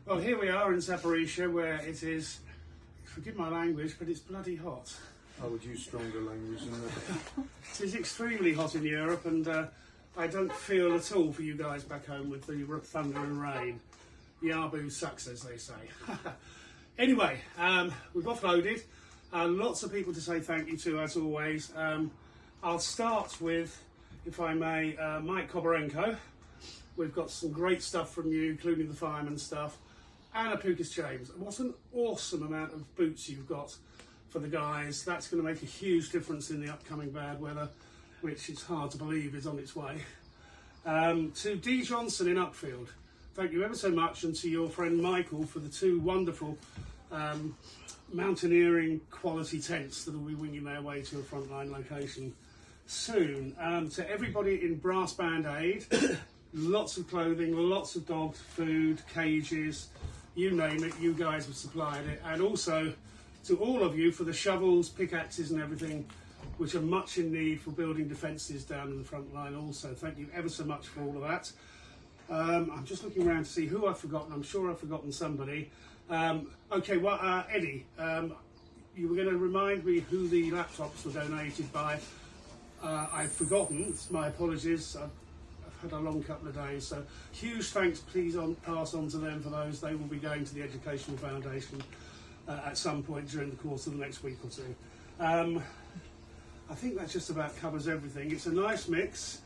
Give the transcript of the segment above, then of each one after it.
Well, here we are in Zaporizhia, where it is, forgive my language, but it's bloody hot. I would use stronger language than that. It is extremely hot in Europe, and I don't feel at all for you guys back home with the thunder and rain. Yabu sucks, as they say. Anyway, we've offloaded. Lots of people to say thank you to, as always. I'll start with, if I may, Mike Kobarenko. We've got some great stuff from you, including the fireman stuff. Anna Pukas James. What an awesome amount of boots you've got for the guys. That's going to make a huge difference in the upcoming bad weather, which it's hard to believe is on its way. To Dee Johnson in Uckfield, thank you ever so much, and to your friend Michael for the two wonderful mountaineering quality tents that will be winging their way to a frontline location soon. To everybody in Brass Band Aid, lots of clothing, lots of dog food, cages, you name it, you guys have supplied it. And also to all of you for the shovels, pickaxes and everything, which are much in need for building defences down in the front line also. Thank you ever so much for all of that. I'm just looking around to see who I've forgotten. I'm sure I've forgotten somebody. Okay, well, Eddie, you were going to remind me who the laptops were donated by. I've forgotten, it's my apologies. I've had a long couple of days, so huge thanks please pass on to them for those. They will be going to the Educational Foundation at some point during the course of the next week or two. I think that just about covers everything. It's a nice mix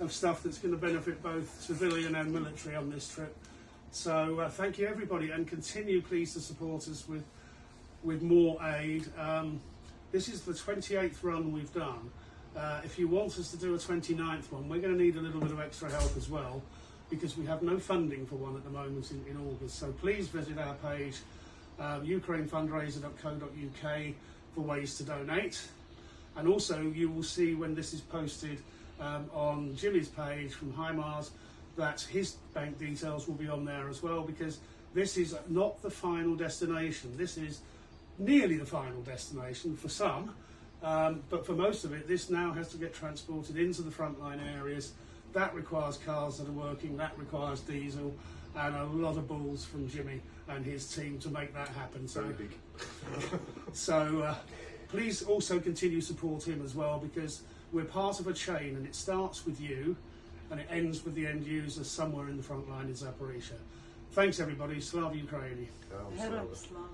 of stuff that's going to benefit both civilian and military on this trip. So thank you everybody, and continue please to support us with more aid. This is the 28th run we've done. If you want us to do a 29th one, we're going to need a little bit of extra help as well, because we have no funding for one at the moment in August. So please visit our page, ukrainefundraiser.co.uk, for ways to donate. And also you will see when this is posted on Jimmy's page from HIMARS that his bank details will be on there as well, because this is not the final destination. This is nearly the final destination for some. But for most of it, this now has to get transported into the frontline areas. That requires cars that are working, that requires diesel, and a lot of balls from Jimmy and his team to make that happen. So, Very big. so please also continue to support him as well, because we're part of a chain, and it starts with you and it ends with the end user somewhere in the front line in Zaporizhia. Thanks everybody. Slava Ukraini. Oh, Hello, sorry. Slava.